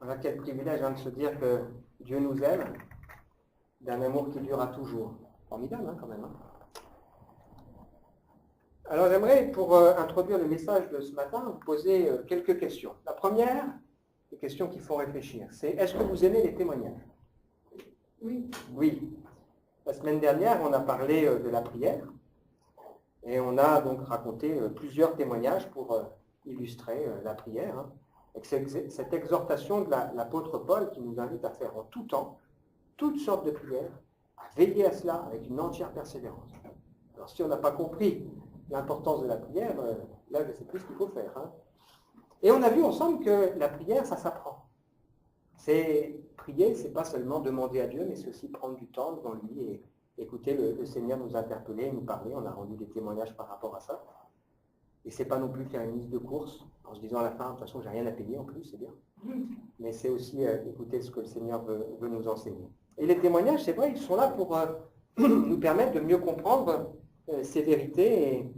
Voilà quel privilège de se dire que Dieu nous aime, d'un amour qui durera toujours. Formidable quand même. Alors j'aimerais, pour introduire le message de ce matin, vous poser quelques questions. La première, les questions qui font réfléchir, c'est est-ce que vous aimez les témoignages? Oui. Oui. La semaine dernière, on a parlé de la prière et on a donc raconté plusieurs témoignages pour illustrer la prière. Et cette exhortation de l'apôtre Paul qui nous invite à faire en tout temps toutes sortes de prières, à veiller à cela avec une entière persévérance. Alors si on n'a pas compris l'importance de la prière, là je ne sais plus ce qu'il faut faire. Et on a vu ensemble que la prière, ça s'apprend. Prier, c'est pas seulement demander à Dieu, mais c'est aussi prendre du temps devant lui et écouter le Seigneur nous interpeller, nous parler. On a rendu des témoignages par rapport à ça. Et c'est pas non plus faire une liste de courses en se disant à la fin, de toute façon, j'ai rien à payer en plus, c'est bien. Mais c'est aussi écouter ce que le Seigneur veut nous enseigner. Et les témoignages, c'est vrai, ils sont là pour nous permettre de mieux comprendre ces vérités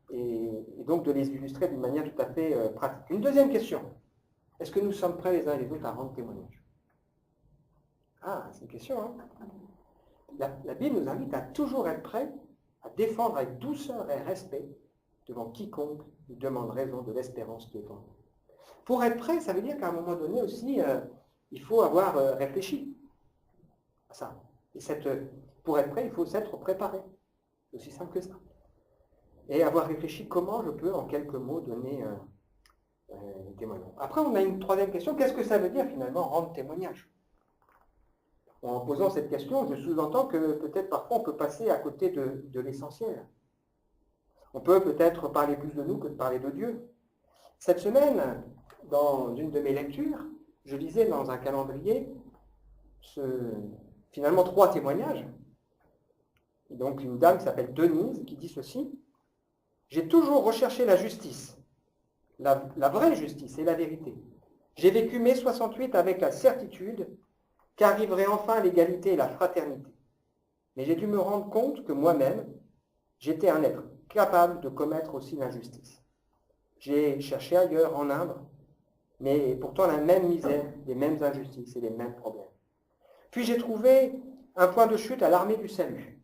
et donc de les illustrer d'une manière tout à fait pratique. Une deuxième question. Est-ce que nous sommes prêts les uns et les autres à rendre témoignage? Ah, c'est une question, hein? La Bible nous invite à toujours être prêts à défendre avec douceur et respect devant quiconque nous demande raison de l'espérance qui est en nous. Pour être prêt, ça veut dire qu'à un moment donné aussi, il faut avoir réfléchi à ça. Et pour être prêt, il faut s'être préparé. C'est aussi simple que ça. Et avoir réfléchi comment je peux, en quelques mots, donner témoignage. Après, on a une troisième question. Qu'est-ce que ça veut dire finalement rendre témoignage? En posant cette question, je sous-entends que peut-être parfois on peut passer à côté de l'essentiel. On peut peut-être parler plus de nous que de parler de Dieu. Cette semaine, dans une de mes lectures, je lisais dans un calendrier finalement 3 témoignages. Donc une dame qui s'appelle Denise qui dit ceci: j'ai toujours recherché la justice, la vraie justice et la vérité. J'ai vécu mai 68 avec la certitude qu'arriverait enfin l'égalité et la fraternité. Mais j'ai dû me rendre compte que moi-même, j'étais un être capable de commettre aussi l'injustice. J'ai cherché ailleurs, en Inde, mais pourtant la même misère, les mêmes injustices et les mêmes problèmes. Puis j'ai trouvé un point de chute à l'armée du salut.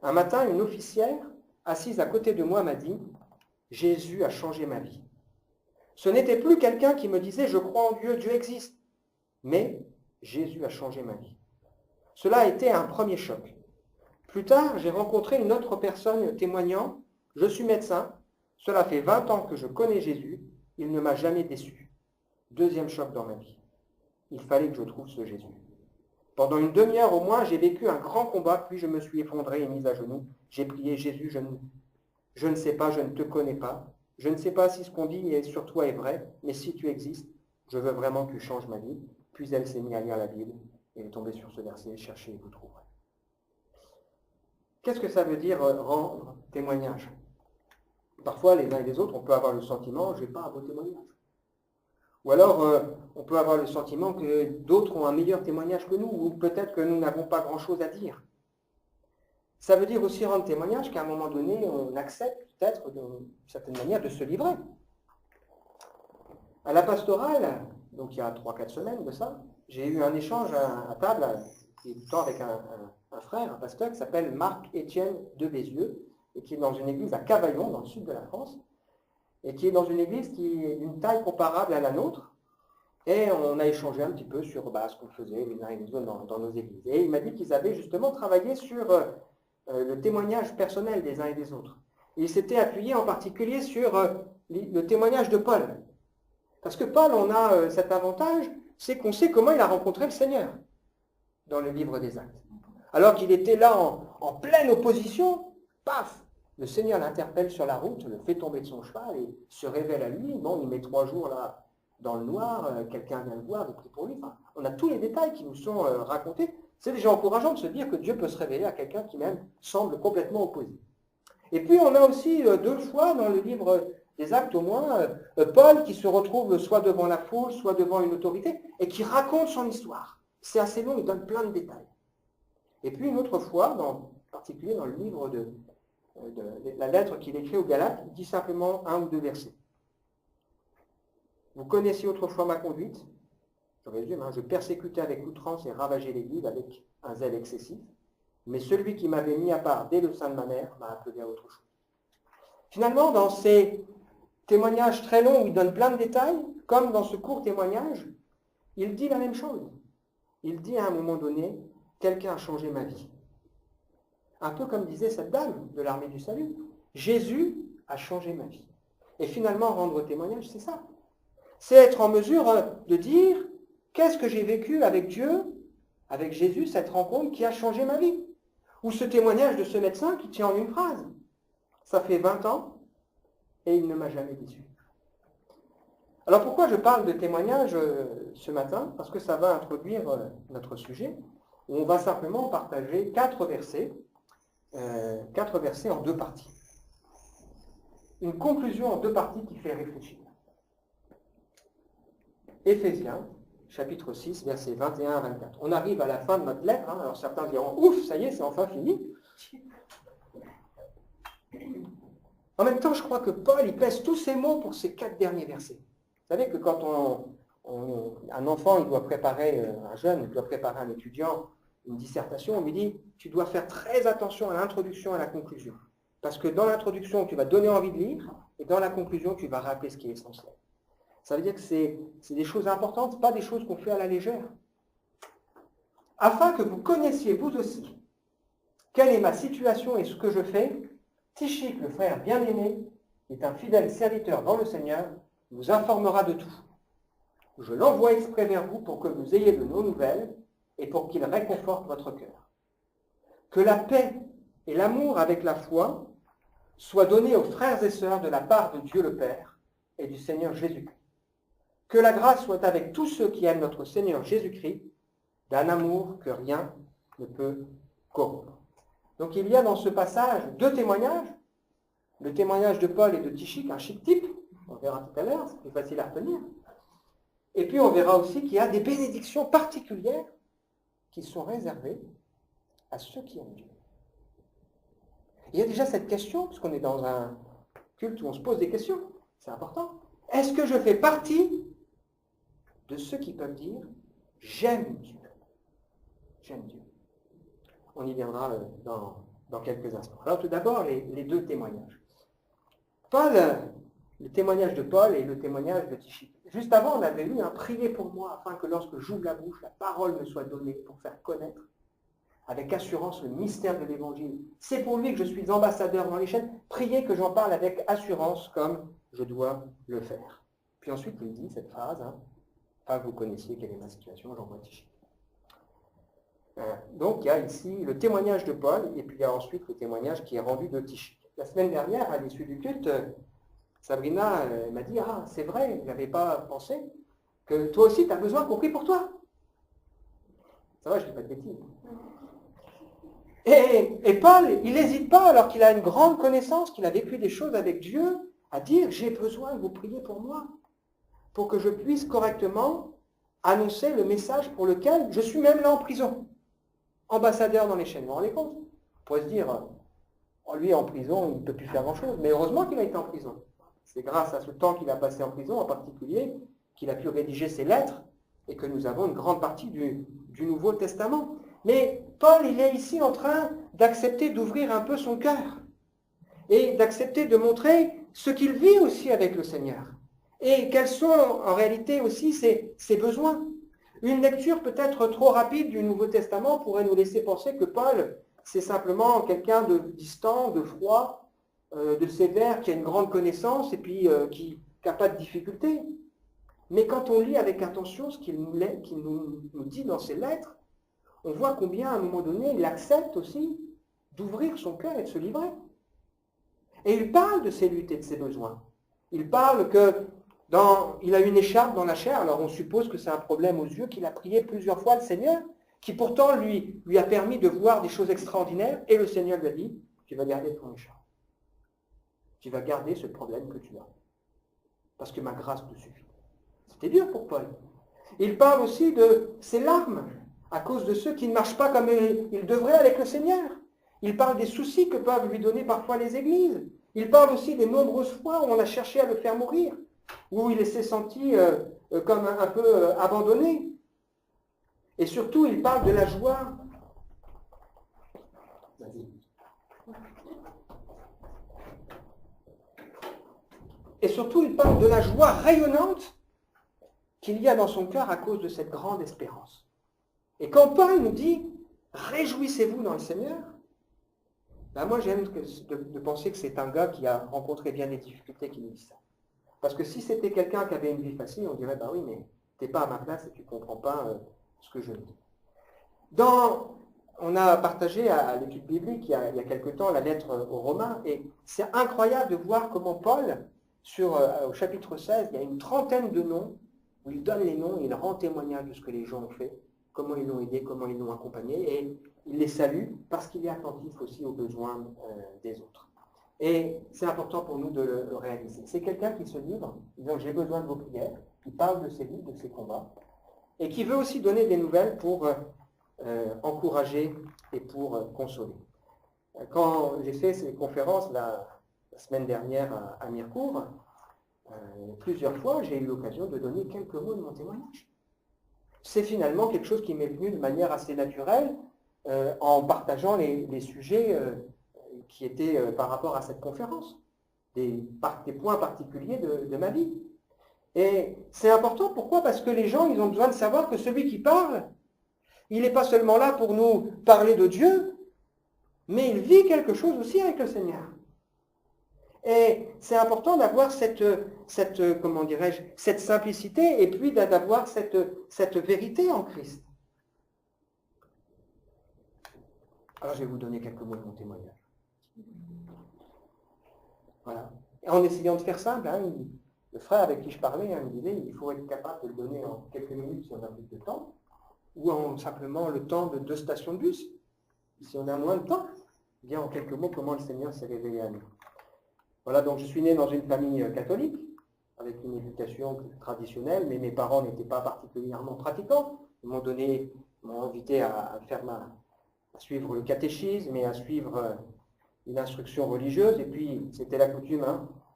Un matin, une officière, assise à côté de moi, m'a dit « Jésus a changé ma vie ». Ce n'était plus quelqu'un qui me disait « Je crois en Dieu, Dieu existe », mais Jésus a changé ma vie. Cela a été un premier choc. Plus tard, j'ai rencontré une autre personne témoignant « Je suis médecin, cela fait 20 ans que je connais Jésus, il ne m'a jamais déçu. » Deuxième choc dans ma vie. Il fallait que je trouve ce Jésus. Pendant une demi-heure au moins, j'ai vécu un grand combat, puis je me suis effondré et mise à genoux. J'ai prié « Jésus, je ne sais pas, je ne te connais pas. Je ne sais pas si ce qu'on dit sur toi est vrai, mais si tu existes, je veux vraiment que tu changes ma vie. » Puis elle s'est mise à lire la Bible et elle est tombée sur ce verset « Cherchez et vous trouverez ». Qu'est-ce que ça veut dire rendre témoignage? Parfois, les uns et les autres, on peut avoir le sentiment « je n'ai pas un beau témoignage ». Ou alors, on peut avoir le sentiment que d'autres ont un meilleur témoignage que nous, ou peut-être que nous n'avons pas grand-chose à dire. Ça veut dire aussi rendre témoignage qu'à un moment donné, on accepte peut-être d'une certaine manière de se livrer. À la pastorale, donc il y a 3-4 semaines de ça, j'ai eu un échange à table, du temps avec un frère, un pasteur qui s'appelle Marc-Étienne de Bézieux, et qui est dans une église à Cavaillon, dans le sud de la France, et qui est dans une église qui est d'une taille comparable à la nôtre. Et on a échangé un petit peu sur ce qu'on faisait les uns et les autres dans nos églises. Et il m'a dit qu'ils avaient justement travaillé sur le témoignage personnel des uns et des autres. Et il s'était appuyé en particulier sur le témoignage de Paul. Parce que Paul, on a cet avantage, c'est qu'on sait comment il a rencontré le Seigneur dans le livre des Actes. Alors qu'il était là en pleine opposition, paf, le Seigneur l'interpelle sur la route, le fait tomber de son cheval et se révèle à lui. Bon, il met 3 jours là dans le noir, quelqu'un vient le voir, il prie pour lui. Enfin, on a tous les détails qui nous sont racontés. C'est déjà encourageant de se dire que Dieu peut se révéler à quelqu'un qui même semble complètement opposé. Et puis on a aussi 2 fois dans le livre des Actes au moins, Paul qui se retrouve soit devant la foule, soit devant une autorité, et qui raconte son histoire. C'est assez long, il donne plein de détails. Et puis une autre fois, en particulier dans le livre de la lettre qu'il écrit aux Galates, il dit simplement 1 ou 2 versets. Vous connaissiez autrefois ma conduite, Je résume, je persécutais avec outrance et ravageais l'Église avec un zèle excessif, mais celui qui m'avait mis à part dès le sein de ma mère m'a appelé à autre chose. Finalement, dans ces témoignages très longs où il donne plein de détails, comme dans ce court témoignage, il dit la même chose. Il dit à un moment donné, quelqu'un a changé ma vie. Un peu comme disait cette dame de l'armée du salut. Jésus a changé ma vie. Et finalement, rendre témoignage, c'est ça. C'est être en mesure de dire, qu'est-ce que j'ai vécu avec Dieu, avec Jésus, cette rencontre qui a changé ma vie. Ou ce témoignage de ce médecin qui tient en une phrase. Ça fait 20 ans et il ne m'a jamais déçu. Alors pourquoi je parle de témoignage ce matin? Parce que ça va introduire notre sujet, où on va simplement partager 4 versets en 2 parties. Une conclusion en 2 parties qui fait réfléchir. Éphésiens, chapitre 6, versets 21 à 24. On arrive à la fin de notre lettre, alors certains diront, ouf, ça y est, c'est enfin fini. En même temps, je crois que Paul, il pèse tous ses mots pour ces 4 derniers versets. Vous savez que quand un enfant, il doit préparer, un jeune, il doit préparer un étudiant, une dissertation, on lui dit, tu dois faire très attention à l'introduction et à la conclusion. Parce que dans l'introduction, tu vas donner envie de lire, et dans la conclusion, tu vas rappeler ce qui est essentiel. Ça veut dire que c'est des choses importantes, pas des choses qu'on fait à la légère. Afin que vous connaissiez vous aussi quelle est ma situation et ce que je fais, Tychique, le frère bien-aimé, est un fidèle serviteur dans le Seigneur, vous informera de tout. Je l'envoie exprès vers vous pour que vous ayez de nos nouvelles et pour qu'il réconforte votre cœur. Que la paix et l'amour avec la foi soient donnés aux frères et sœurs de la part de Dieu le Père et du Seigneur Jésus-Christ. Que la grâce soit avec tous ceux qui aiment notre Seigneur Jésus-Christ, d'un amour que rien ne peut corrompre. Donc il y a dans ce passage 2 témoignages, le témoignage de Paul et de Tychique, un chic type, on verra tout à l'heure, c'est plus facile à retenir. Et puis on verra aussi qu'il y a des bénédictions particulières qui sont réservées à ceux qui aiment Dieu. Il y a déjà cette question, parce qu'on est dans un culte où on se pose des questions, c'est important. Est-ce que je fais partie de ceux qui peuvent dire « j'aime Dieu ». J'aime Dieu. On y viendra dans quelques instants. Alors tout d'abord, les 2 témoignages. Paul, le témoignage de Paul et le témoignage de Tychique. Juste avant, on avait lu « Priez pour moi, afin que lorsque j'ouvre la bouche, la parole me soit donnée pour faire connaître avec assurance le mystère de l'Évangile. C'est pour lui que je suis ambassadeur dans les chaînes. Priez que j'en parle avec assurance comme je dois le faire. » Puis ensuite, il dit cette phrase, afin que vous connaissiez quelle est ma situation, j'envoie Tychique. Donc il y a ici le témoignage de Paul, et puis il y a ensuite le témoignage qui est rendu de Tychique. La semaine dernière, à l'issue du culte, Sabrina m'a dit, ah c'est vrai, je n'avais pas pensé, que toi aussi tu as besoin qu'on prie pour toi. Ça va, je ne dis pas de bêtises. Et Paul, il n'hésite pas, alors qu'il a une grande connaissance, qu'il a vécu des choses avec Dieu, à dire, j'ai besoin que vous priez pour moi, pour que je puisse correctement annoncer le message pour lequel je suis même là en prison. Ambassadeur dans les chaînes, vous vous rendez compte? On pourrait se dire, lui en prison, il ne peut plus faire grand-chose, mais heureusement qu'il a été en prison. C'est grâce à ce temps qu'il a passé en prison, en particulier, qu'il a pu rédiger ses lettres, et que nous avons une grande partie du Nouveau Testament. Mais Paul, il est ici en train d'accepter d'ouvrir un peu son cœur, et d'accepter de montrer ce qu'il vit aussi avec le Seigneur, et quels sont en réalité aussi ses besoins. Une lecture peut-être trop rapide du Nouveau Testament pourrait nous laisser penser que Paul, c'est simplement quelqu'un de distant, de froid, de sévère, qui a une grande connaissance et puis qui n'a pas de difficulté. Mais quand on lit avec attention ce qu'il nous dit dans ses lettres, on voit combien à un moment donné il accepte aussi d'ouvrir son cœur et de se livrer. Et il parle de ses luttes et de ses besoins. Il parle il a une écharpe dans la chair, alors on suppose que c'est un problème aux yeux, qu'il a prié plusieurs fois le Seigneur, qui pourtant lui a permis de voir des choses extraordinaires, et le Seigneur lui a dit, tu vas garder ton écharpe. Tu vas garder ce problème que tu as. Parce que ma grâce te suffit. C'était dur pour Paul. Il parle aussi de ses larmes, à cause de ceux qui ne marchent pas comme ils devraient avec le Seigneur. Il parle des soucis que peuvent lui donner parfois les églises. Il parle aussi des nombreuses fois où on a cherché à le faire mourir, où il s'est senti comme un peu abandonné. Et surtout, il parle de la joie. Et surtout, il parle de la joie rayonnante qu'il y a dans son cœur à cause de cette grande espérance. Et quand Paul nous dit « Réjouissez-vous dans le Seigneur », ben moi j'aime de penser que c'est un gars qui a rencontré bien des difficultés qui nous dit ça. Parce que si c'était quelqu'un qui avait une vie facile, on dirait « Bah oui, mais tu n'es pas à ma place et tu ne comprends pas ce que je dis ». On a partagé à l'étude biblique il y a quelque temps la lettre aux Romains, et c'est incroyable de voir comment Paul, au chapitre 16, il y a une trentaine de noms, où il donne les noms, il rend témoignage de ce que les gens ont fait, comment ils l'ont aidé, comment ils l'ont accompagné, et il les salue parce qu'il est attentif aussi aux besoins des autres. Et c'est important pour nous de le réaliser. C'est quelqu'un qui se livre, disant j'ai besoin de vos prières, qui parle de ses vies, de ses combats, et qui veut aussi donner des nouvelles pour encourager et pour consoler. Quand j'ai fait ces conférences la semaine dernière à Mirecourt, plusieurs fois j'ai eu l'occasion de donner quelques mots de mon témoignage. C'est finalement quelque chose qui m'est venu de manière assez naturelle en partageant les sujets qui étaient par rapport à cette conférence, des points particuliers de ma vie. Et c'est important, pourquoi? Parce que les gens, ils ont besoin de savoir que celui qui parle, il n'est pas seulement là pour nous parler de Dieu, mais il vit quelque chose aussi avec le Seigneur. Et c'est important d'avoir comment dirais-je, cette simplicité et puis d'avoir cette vérité en Christ. Alors je vais vous donner quelques mots de mon témoignage. Voilà. Et en essayant de faire simple, le frère avec qui je parlais me disait il faut être capable de le donner en quelques minutes si on a plus de temps, ou en simplement le temps de 2 stations de bus. Si on a moins de temps, bien en quelques mots comment le Seigneur s'est révélé à nous. Voilà, donc je suis né dans une famille catholique, avec une éducation traditionnelle, mais mes parents n'étaient pas particulièrement pratiquants. Ils m'ont invité à suivre le catéchisme et à suivre une instruction religieuse, et puis c'était la coutume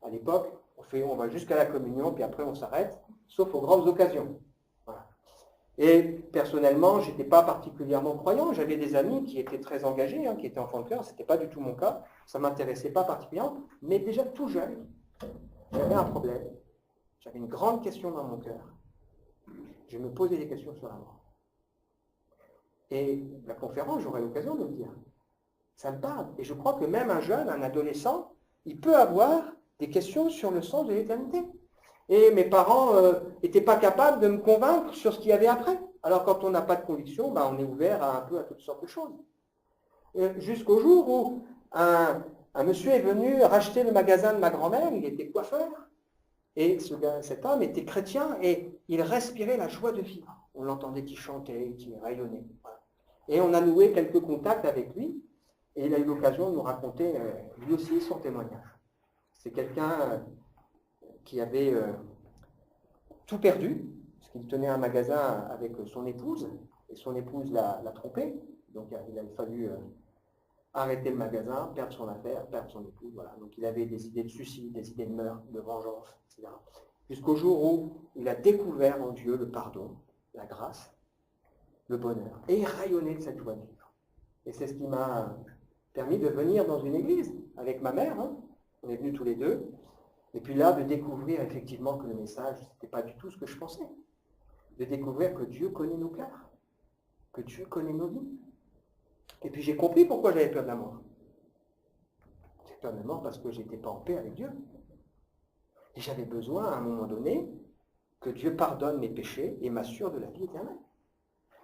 à l'époque, on va jusqu'à la communion, puis après on s'arrête, sauf aux grandes occasions. Voilà. Et personnellement, je n'étais pas particulièrement croyant, j'avais des amis qui étaient très engagés, qui étaient enfants de cœur, ce n'était pas du tout mon cas, ça ne m'intéressait pas particulièrement, mais déjà tout jeune, j'avais un problème, j'avais une grande question dans mon cœur. Je me posais des questions sur la mort. Et la conférence, j'aurai l'occasion de le dire. Ça me parle. Et je crois que même un jeune, un adolescent, il peut avoir des questions sur le sens de l'éternité. Et mes parents n'étaient pas capables de me convaincre sur ce qu'il y avait après. Alors quand on n'a pas de conviction, on est ouvert un peu à toutes sortes de choses. Jusqu'au jour où un monsieur est venu racheter le magasin de ma grand-mère, il était coiffeur, et cet homme était chrétien, et il respirait la joie de vivre. On l'entendait qui chantait, qui rayonnait. Voilà. Et on a noué quelques contacts avec lui, et il a eu l'occasion de nous raconter lui aussi son témoignage. C'est quelqu'un qui avait tout perdu, parce qu'il tenait un magasin avec son épouse, et son épouse l'a trompé, donc il a fallu arrêter le magasin, perdre son affaire, perdre son épouse, voilà. Donc il avait des idées de suicide, des idées de meurtre, de vengeance, etc. Jusqu'au jour où il a découvert en Dieu le pardon, la grâce, le bonheur, et il rayonnait de cette joie de vivre. Et c'est ce qui m'a permis de venir dans une église avec ma mère, on est venus tous les deux, et puis là, de découvrir effectivement que le message, ce n'était pas du tout ce que je pensais. De découvrir que Dieu connaît nos cœurs, que Dieu connaît nos vies. Et puis j'ai compris pourquoi j'avais peur de la mort. J'ai peur de la mort parce que je n'étais pas en paix avec Dieu. Et j'avais besoin, à un moment donné, que Dieu pardonne mes péchés et m'assure de la vie éternelle.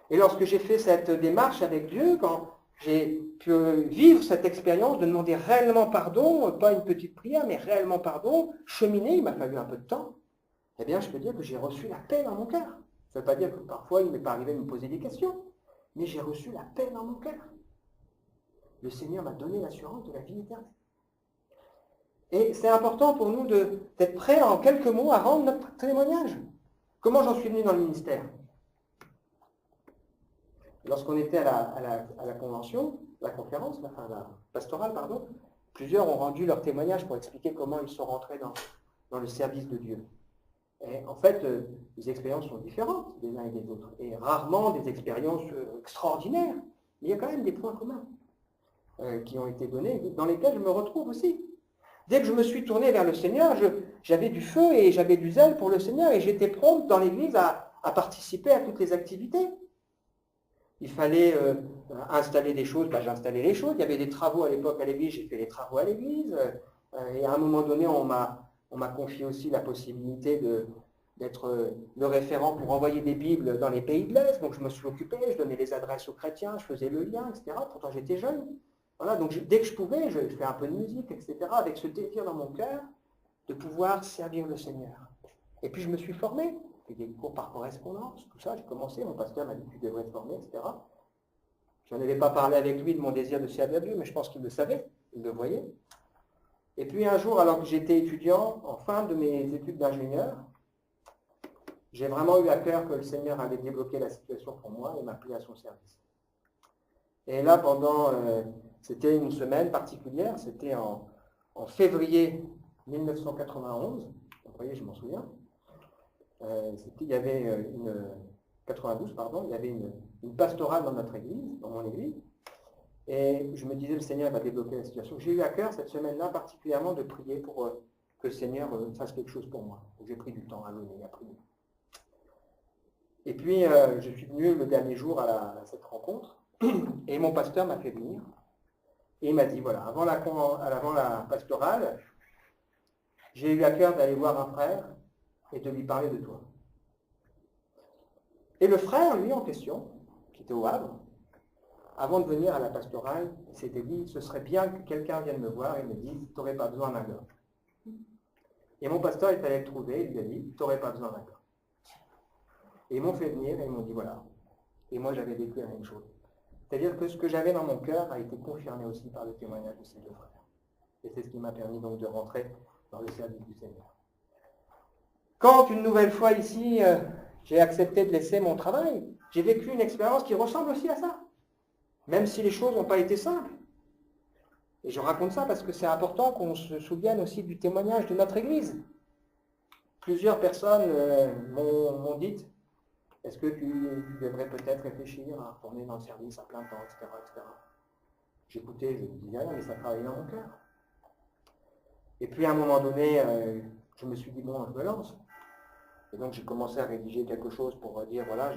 Et lorsque j'ai fait cette démarche avec Dieu, quand j'ai pu vivre cette expérience de demander réellement pardon, pas une petite prière, mais réellement pardon, cheminer, il m'a fallu un peu de temps, eh bien je peux dire que j'ai reçu la paix dans mon cœur. Ça ne veut pas dire que parfois il ne m'est pas arrivé de me poser des questions, mais j'ai reçu la paix dans mon cœur. Le Seigneur m'a donné l'assurance de la vie éternelle. Et c'est important pour nous d'être prêts en quelques mots à rendre notre témoignage. Comment j'en suis venu dans le ministère? Lorsqu'on était à la convention, la conférence, la pastorale, pardon, plusieurs ont rendu leur témoignage pour expliquer comment ils sont rentrés dans le service de Dieu. Et en fait, les expériences sont différentes des uns et des autres, et rarement des expériences extraordinaires. Mais il y a quand même des points communs qui ont été donnés, dans lesquels je me retrouve aussi. Dès que je me suis tourné vers le Seigneur, j'avais du feu et j'avais du zèle pour le Seigneur, et j'étais prompt dans l'Église à participer à toutes les activités. Il fallait installer des choses, j'installais les choses. Il y avait des travaux à l'époque à l'église, j'ai fait les travaux à l'église. Et à un moment donné, on m'a confié aussi la possibilité d'être le référent pour envoyer des Bibles dans les pays de l'Est. Donc je me suis occupé, je donnais les adresses aux chrétiens, je faisais le lien, etc. Pourtant j'étais jeune. Voilà, donc dès que je pouvais, je fais un peu de musique, etc. Avec ce désir dans mon cœur de pouvoir servir le Seigneur. Et puis je me suis formé. J'ai fait des cours par correspondance, tout ça, j'ai commencé, mon pasteur m'a dit que tu devrais te former, etc. Je n'en avais pas parlé avec lui de mon désir de servir Dieu, mais je pense qu'il le savait, il le voyait. Et puis un jour, alors que j'étais étudiant, en fin de mes études d'ingénieur, j'ai vraiment eu à cœur que le Seigneur avait débloqué la situation pour moi et m'a pris à son service. Et là, c'était une semaine particulière, c'était en février 1991, vous voyez, je m'en souviens. Il y avait 92, pardon, il y avait une pastorale dans notre église, dans mon église, et je me disais, le Seigneur va débloquer la situation. J'ai eu à cœur cette semaine-là particulièrement de prier pour que le Seigneur fasse quelque chose pour moi. J'ai pris du temps à donner, à prier. Et puis, je suis venu le dernier jour à cette rencontre, et mon pasteur m'a fait venir, et il m'a dit, voilà, avant la pastorale, j'ai eu à cœur d'aller voir un frère et de lui parler de toi. Et le frère, lui, en question, qui était au Havre, avant de venir à la pastorale, il s'était dit, ce serait bien que quelqu'un vienne me voir et me dise, tu n'aurais pas besoin d'un gars. Et mon pasteur est allé le trouver, il lui a dit, tu n'aurais pas besoin d'un gars. Et ils m'ont fait venir et ils m'ont dit, voilà. Et moi, j'avais vécu la même chose. C'est-à-dire que ce que j'avais dans mon cœur a été confirmé aussi par le témoignage de ces deux frères. Et c'est ce qui m'a permis donc de rentrer dans le service du Seigneur. Quand, une nouvelle fois ici, j'ai accepté de laisser mon travail, j'ai vécu une expérience qui ressemble aussi à ça. Même si les choses n'ont pas été simples. Et je raconte ça parce que c'est important qu'on se souvienne aussi du témoignage de notre Église. Plusieurs personnes m'ont dit, est-ce que tu devrais peut-être réfléchir à retourner dans le service à plein temps, etc. etc. J'écoutais, je me disais rien, mais ça travaillait dans mon cœur. Et puis à un moment donné, je me suis dit, bon, je me lance. Et donc j'ai commencé à rédiger quelque chose pour dire, voilà,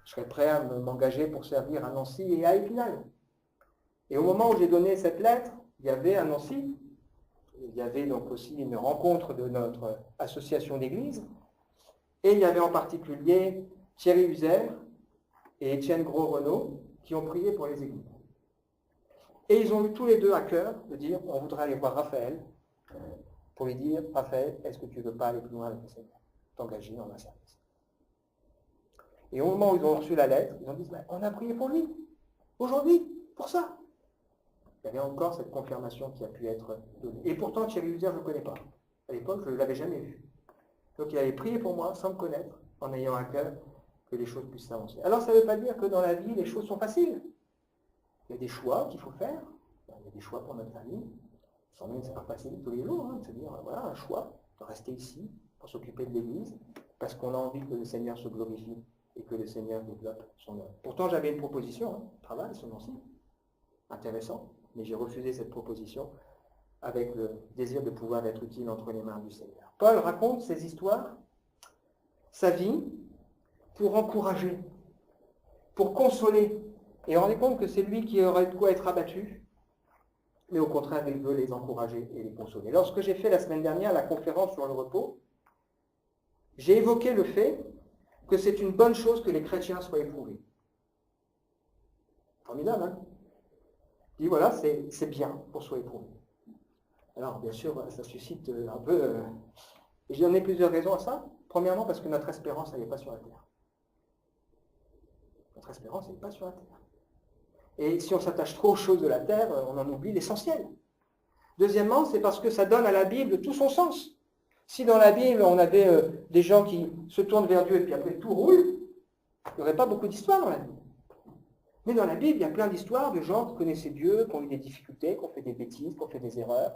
je serais prêt à m'engager pour servir à Nancy et à Épinal. Et au moment où j'ai donné cette lettre, il y avait à Nancy, il y avait donc aussi une rencontre de notre association d'église, et il y avait en particulier Thierry Uzer et Étienne Gros-Renaud qui ont prié pour les églises. Et ils ont eu tous les deux à cœur de dire, on voudrait aller voir Raphaël, pour lui dire, Raphaël, est-ce que tu ne veux pas aller plus loin avec le Seigneur, t'engager dans un service. Et au moment où ils ont reçu la lettre, ils ont dit, on a prié pour lui, aujourd'hui, pour ça. Il y avait encore cette confirmation qui a pu être donnée. Et pourtant, Thierry Uzer, je ne le connais pas. À l'époque, je ne l'avais jamais vu. Donc il avait prié pour moi, sans me connaître, en ayant à cœur que les choses puissent s'avancer. Alors ça ne veut pas dire que dans la vie, les choses sont faciles. Il y a des choix qu'il faut faire. Il y a des choix pour notre famille. Sans même, ce n'est pas facile tous les jours, de se dire, voilà, un choix, de rester ici, pour s'occuper de l'Église, parce qu'on a envie que le Seigneur se glorifie et que le Seigneur développe son œuvre. Pourtant, j'avais une proposition, travail, ce nom-ci, intéressant, mais j'ai refusé cette proposition avec le désir de pouvoir être utile entre les mains du Seigneur. Paul raconte ses histoires, sa vie, pour encourager, pour consoler. Et rendez compte que c'est lui qui aurait de quoi être abattu, mais au contraire, il veut les encourager et les consoler. Lorsque j'ai fait la semaine dernière la conférence sur le repos, j'ai évoqué le fait que c'est une bonne chose que les chrétiens soient éprouvés. Formidable, hein? Je dis voilà, c'est bien pour soi éprouvé. Alors, bien sûr, ça suscite un peu... Et j'en ai plusieurs raisons à ça. Premièrement, parce que notre espérance, elle n'est pas sur la terre. Notre espérance, elle n'est pas sur la terre. Et si on s'attache trop aux choses de la terre, on en oublie l'essentiel. Deuxièmement, c'est parce que ça donne à la Bible tout son sens. Si dans la Bible, on avait des gens qui se tournent vers Dieu et puis après tout roule, il n'y aurait pas beaucoup d'histoires dans la Bible. Mais dans la Bible, il y a plein d'histoires de gens qui connaissaient Dieu, qui ont eu des difficultés, qui ont fait des bêtises, qui ont fait des erreurs,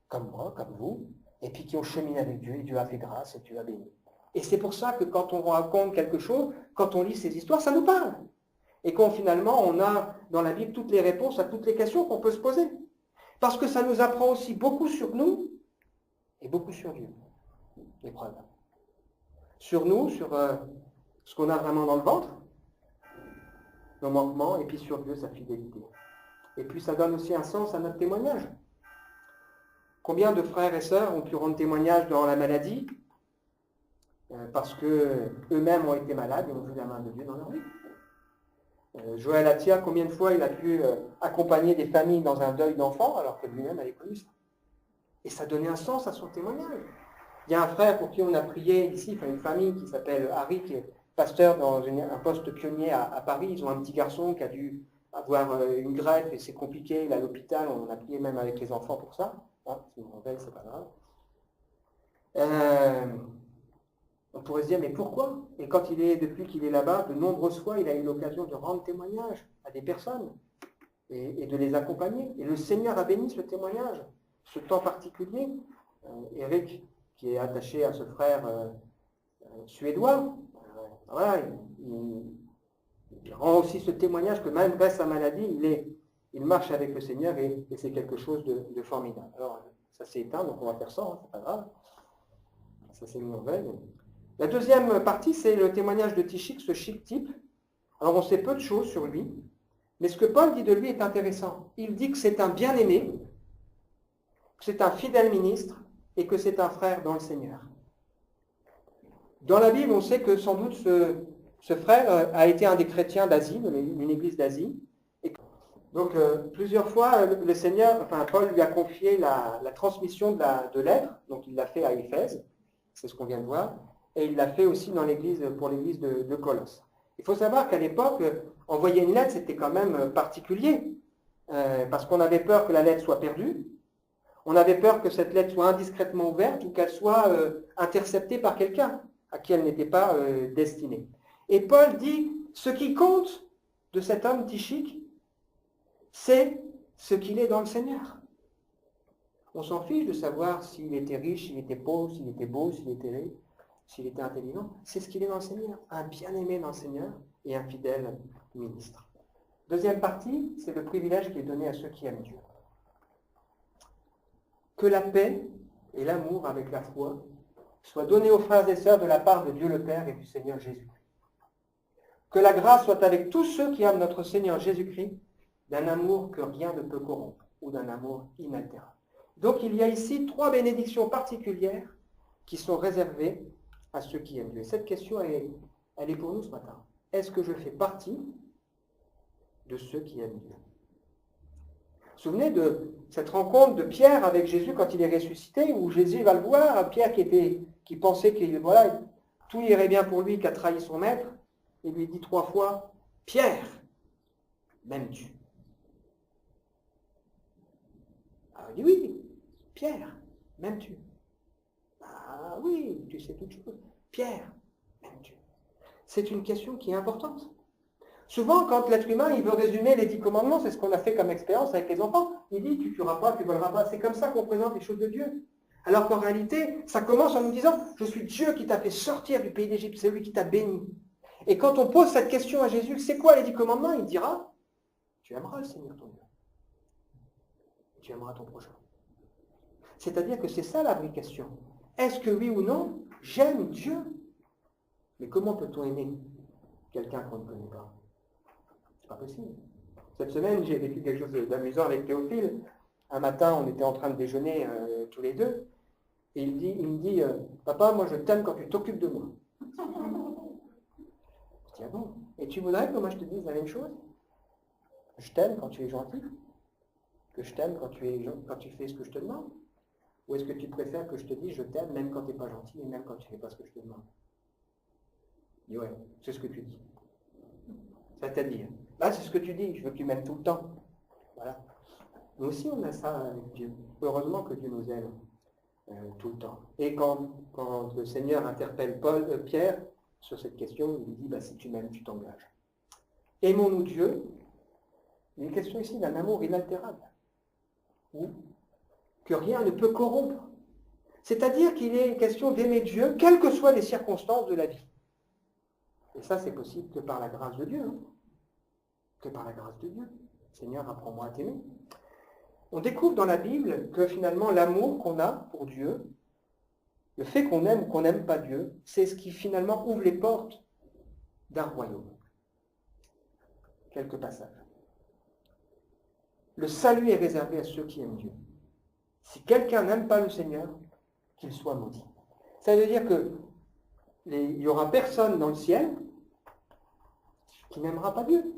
comme moi, comme vous, et puis qui ont cheminé avec Dieu, et Dieu a fait grâce, et Dieu a béni. Et c'est pour ça que quand on raconte quelque chose, quand on lit ces histoires, ça nous parle. Et quand finalement, on a dans la Bible toutes les réponses à toutes les questions qu'on peut se poser. Parce que ça nous apprend aussi beaucoup sur nous et beaucoup sur Dieu, l'épreuve. Sur nous, sur ce qu'on a vraiment dans le ventre, nos manquements, et puis sur Dieu, sa fidélité. Et puis ça donne aussi un sens à notre témoignage. Combien de frères et sœurs ont pu rendre témoignage dans la maladie parce qu'eux-mêmes ont été malades et ont vu la main de Dieu dans leur vie. Joël Attia, combien de fois il a pu accompagner des familles dans un deuil d'enfants alors que lui-même avait connu ça. Et ça donnait un sens à son témoignage. Il y a un frère pour qui on a prié ici, une famille qui s'appelle Harry, qui est pasteur dans un poste pionnier à Paris. Ils ont un petit garçon qui a dû avoir une greffe et c'est compliqué, il est à l'hôpital, on a prié même avec les enfants pour ça. C'est une nouvelle, c'est pas grave. On pourrait se dire, mais pourquoi? Et depuis qu'il est là-bas, de nombreuses fois, il a eu l'occasion de rendre témoignage à des personnes et de les accompagner. Et le Seigneur a béni ce témoignage, ce temps particulier. Eric, qui est attaché à ce frère suédois, voilà, il rend aussi ce témoignage que même après sa maladie, il marche avec le Seigneur et c'est quelque chose de formidable. Alors, ça s'est éteint, donc on va faire ça, c'est pas grave. Ça s'est mis en veille. La deuxième partie, c'est le témoignage de Tychik, ce chic type. Alors on sait peu de choses sur lui, mais ce que Paul dit de lui est intéressant. Il dit que c'est un bien-aimé, que c'est un fidèle ministre et que c'est un frère dans le Seigneur. Dans la Bible, on sait que sans doute ce frère a été un des chrétiens d'Asie, d'une église d'Asie. Donc plusieurs fois, le Seigneur, Paul lui a confié la transmission de lettres, donc il l'a fait à Éphèse, c'est ce qu'on vient de voir, et il l'a fait aussi pour l'église de Colosse. Il faut savoir qu'à l'époque, envoyer une lettre, c'était quand même particulier, parce qu'on avait peur que la lettre soit perdue, on avait peur que cette lettre soit indiscrètement ouverte ou qu'elle soit interceptée par quelqu'un à qui elle n'était pas destinée. Et Paul dit, ce qui compte de cet homme Tychik, c'est ce qu'il est dans le Seigneur. On s'en fiche de savoir s'il était riche, s'il était pauvre, s'il était beau, s'il était intelligent. C'est ce qu'il est dans le Seigneur. Un bien-aimé dans le Seigneur et un fidèle ministre. Deuxième partie, c'est le privilège qui est donné à ceux qui aiment Dieu. Que la paix et l'amour avec la foi soient donnés aux frères et sœurs de la part de Dieu le Père et du Seigneur Jésus-Christ. Que la grâce soit avec tous ceux qui aiment notre Seigneur Jésus-Christ, d'un amour que rien ne peut corrompre, ou d'un amour inaltérable. Donc il y a ici 3 bénédictions particulières qui sont réservées à ceux qui aiment Dieu. Et cette question, elle est pour nous ce matin. Est-ce que je fais partie de ceux qui aiment Dieu? Vous vous souvenez de cette rencontre de Pierre avec Jésus quand il est ressuscité, où Jésus va le voir, Pierre qui pensait que voilà, tout irait bien pour lui, qui a trahi son maître, et lui dit 3 fois, « Pierre, m'aimes-tu » Alors il dit « Oui, Pierre, m'aimes-tu » Ah oui, tu sais toutes choses. « Pierre, m'aimes-tu » C'est une question qui est importante. Souvent, quand l'être humain il veut résumer les 10 commandements, c'est ce qu'on a fait comme expérience avec les enfants. Il dit, tu ne tueras pas, tu ne voleras pas. C'est comme ça qu'on présente les choses de Dieu. Alors qu'en réalité, ça commence en nous disant, je suis Dieu qui t'a fait sortir du pays d'Égypte, c'est lui qui t'a béni. Et quand on pose cette question à Jésus, c'est quoi les 10 commandements? Il dira, tu aimeras le Seigneur ton Dieu. Tu aimeras ton prochain. C'est-à-dire que c'est ça la vraie question. Est-ce que oui ou non, j'aime Dieu? Mais comment peut-on aimer quelqu'un qu'on ne connaît pas? C'est pas possible. Cette semaine, j'ai vécu quelque chose d'amusant avec Théophile. Un matin, on était en train de déjeuner tous les deux, et il me dit, papa, moi je t'aime quand tu t'occupes de moi. Je dis, ah bon? Et tu voudrais que moi je te dise la même chose? Je t'aime quand tu es gentil? Que je t'aime quand tu fais ce que je te demande? Ou est-ce que tu préfères que je te dise je t'aime même quand tu n'es pas gentil et même quand tu ne fais pas ce que je te demande? Il dit, ouais, c'est ce que tu dis. C'est-à-dire, là c'est ce que tu dis, je veux que tu m'aimes tout le temps. Voilà. Nous aussi on a ça avec Dieu. Heureusement que Dieu nous aime tout le temps. Et quand le Seigneur interpelle Pierre sur cette question, il lui dit, si tu m'aimes, tu t'engages. Aimons-nous Dieu? Il y a une question ici d'un amour inaltérable. Ou que rien ne peut corrompre. C'est-à-dire qu'il est question d'aimer Dieu, quelles que soient les circonstances de la vie. Et ça, c'est possible que par la grâce de Dieu. Hein. Que par la grâce de Dieu. Seigneur, apprends-moi à t'aimer. On découvre dans la Bible que finalement, l'amour qu'on a pour Dieu, le fait qu'on aime ou qu'on n'aime pas Dieu, c'est ce qui finalement ouvre les portes d'un royaume. Quelques passages. Le salut est réservé à ceux qui aiment Dieu. Si quelqu'un n'aime pas le Seigneur, qu'il soit maudit. Ça veut dire que il n'y aura personne dans le ciel qui n'aimera pas Dieu.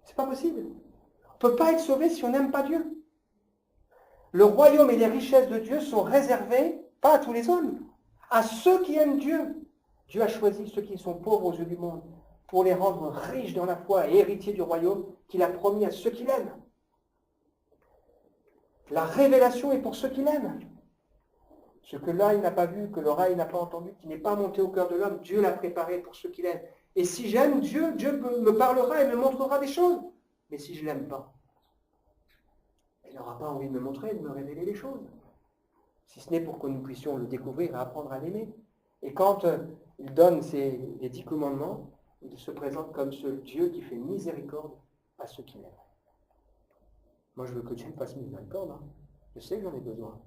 C'est pas possible. On ne peut pas être sauvé si on n'aime pas Dieu. Le royaume et les richesses de Dieu sont réservés, pas à tous les hommes, à ceux qui aiment Dieu. Dieu a choisi ceux qui sont pauvres aux yeux du monde pour les rendre riches dans la foi et héritiers du royaume qu'il a promis à ceux qui l'aiment. La révélation est pour ceux qui l'aiment. Ce que l'œil n'a pas vu, que l'oreille n'a pas entendu, qui n'est pas monté au cœur de l'homme, Dieu l'a préparé pour ceux qui l'aiment. Et si j'aime Dieu, Dieu me parlera et me montrera des choses. Mais si je ne l'aime pas, il n'aura pas envie de me montrer, de me révéler les choses. Si ce n'est pour que nous puissions le découvrir et apprendre à l'aimer. Et quand il donne les 10 commandements, il se présente comme ce Dieu qui fait miséricorde à ceux qui l'aiment. Moi, je veux que Dieu me fasse miséricorde. Hein. Je sais que j'en ai besoin.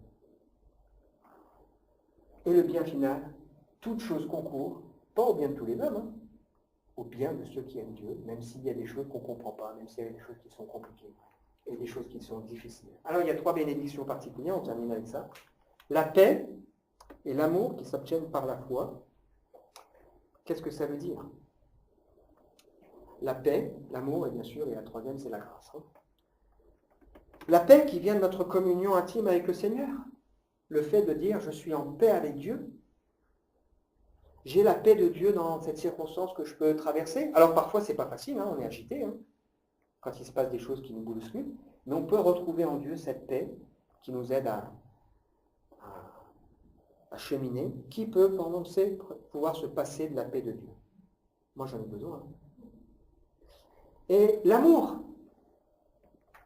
Et le bien final, toute chose concourt, pas au bien de tous les hommes, hein, au bien de ceux qui aiment Dieu, même s'il y a des choses qu'on ne comprend pas, même s'il y a des choses qui sont compliquées et des choses qui sont difficiles. Alors, il y a 3 bénédictions particulières, on termine avec ça. La paix et l'amour qui s'obtiennent par la foi. Qu'est-ce que ça veut dire? La paix, l'amour, et bien sûr, et la troisième, c'est la grâce. Hein. La paix qui vient de notre communion intime avec le Seigneur. Le fait de dire, je suis en paix avec Dieu. J'ai la paix de Dieu dans cette circonstance que je peux traverser. Alors parfois, c'est pas facile, hein, on est agité, hein, quand il se passe des choses qui nous bousculent. Mais on peut retrouver en Dieu cette paix qui nous aide à cheminer. Qui peut, pendant le sait, pouvoir se passer de la paix de Dieu? Moi, j'en ai besoin. Et l'amour.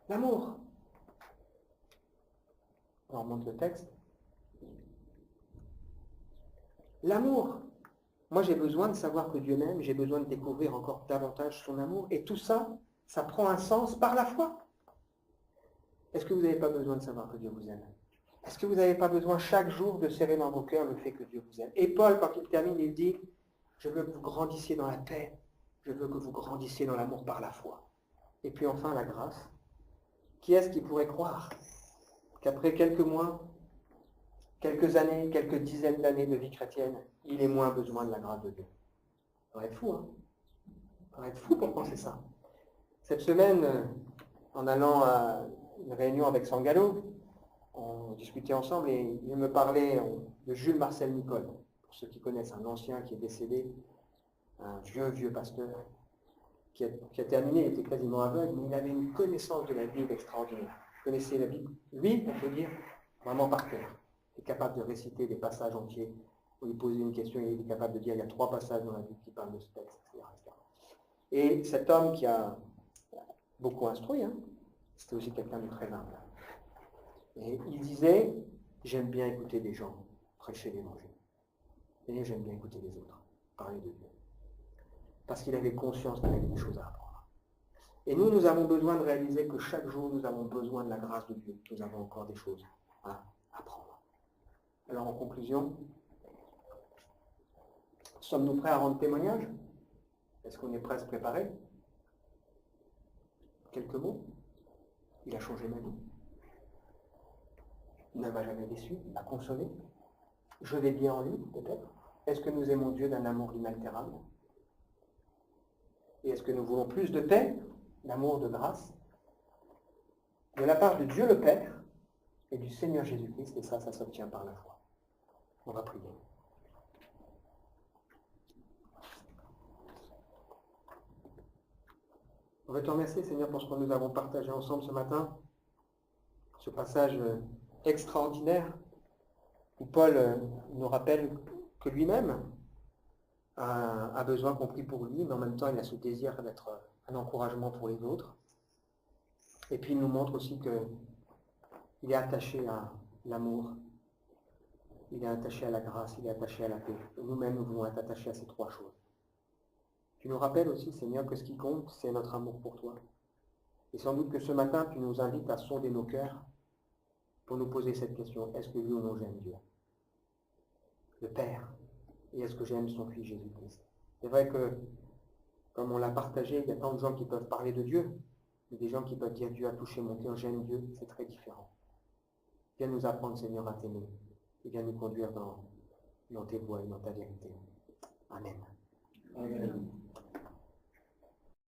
L'amour. On remonte le texte. L'amour. Moi, j'ai besoin de savoir que Dieu m'aime, j'ai besoin de découvrir encore davantage son amour. Et tout ça, ça prend un sens par la foi. Est-ce que vous n'avez pas besoin de savoir que Dieu vous aime? Est-ce que vous n'avez pas besoin chaque jour de serrer dans vos cœurs le fait que Dieu vous aime? Et Paul, quand il termine, il dit, je veux que vous grandissiez dans la paix, je veux que vous grandissiez dans l'amour par la foi. Et puis enfin, la grâce. Qui est-ce qui pourrait croire qu'après quelques mois, quelques années, quelques dizaines d'années de vie chrétienne, il ait moins besoin de la grâce de Dieu? Ça va être fou, hein? Ça va être fou pour penser ça. Cette semaine, en allant à une réunion avec Sangallo, on discutait ensemble et il me parlait de Jules Marcel Nicole. Pour ceux qui connaissent, un ancien qui est décédé, un vieux pasteur, qui a terminé, il était quasiment aveugle, mais il avait une connaissance de la Bible extraordinaire. Il connaissait la Bible, lui, on peut dire, vraiment par cœur. Il est capable de réciter des passages entiers. On lui posait une question, il est capable de dire, il y a 3 passages dans la Bible qui parlent de ce texte, etc. Et cet homme qui a beaucoup instruit, hein, c'était aussi quelqu'un de très humble. Et il disait, j'aime bien écouter des gens prêcher l'évangile. Et j'aime bien écouter les autres parler de Dieu. Parce qu'il avait conscience qu'il avait des choses à apprendre. Et nous avons besoin de réaliser que chaque jour, nous avons besoin de la grâce de Dieu. Nous avons encore des choses à apprendre. Alors en conclusion, sommes-nous prêts à rendre témoignage? Est-ce qu'on est prêt à se préparer? Quelques mots. Il a changé ma vie. Il ne m'a jamais déçu, il m'a consolé. Je vais bien en lui, peut-être. Est-ce que nous aimons Dieu d'un amour inaltérable? Et est-ce que nous voulons plus de paix, d'amour, de grâce, de la part de Dieu le Père et du Seigneur Jésus-Christ? Et ça s'obtient par la foi. On va prier. On veut te remercier, Seigneur, pour ce que nous avons partagé ensemble ce matin, ce passage extraordinaire où Paul nous rappelle que lui-même a besoin qu'on prie pour lui, mais en même temps il a ce désir d'être un encouragement pour les autres. Et puis il nous montre aussi qu'il est attaché à l'amour il est attaché à la grâce, il est attaché à la paix. Et nous-mêmes, nous voulons être attachés à ces trois choses. Tu nous rappelles aussi, Seigneur, que ce qui compte, c'est notre amour pour toi. Et sans doute que ce matin, tu nous invites à sonder nos cœurs pour nous poser cette question. Est-ce que oui ou non j'aime Dieu, le Père? Et est-ce que j'aime son Fils Jésus-Christ? C'est vrai que, comme on l'a partagé, il y a tant de gens qui peuvent parler de Dieu, mais des gens qui peuvent dire Dieu a touché mon cœur, j'aime Dieu, c'est très différent. Viens nous apprendre, Seigneur, à t'aimer. Et viens nous conduire dans tes voies et dans ta vérité. Amen. Amen.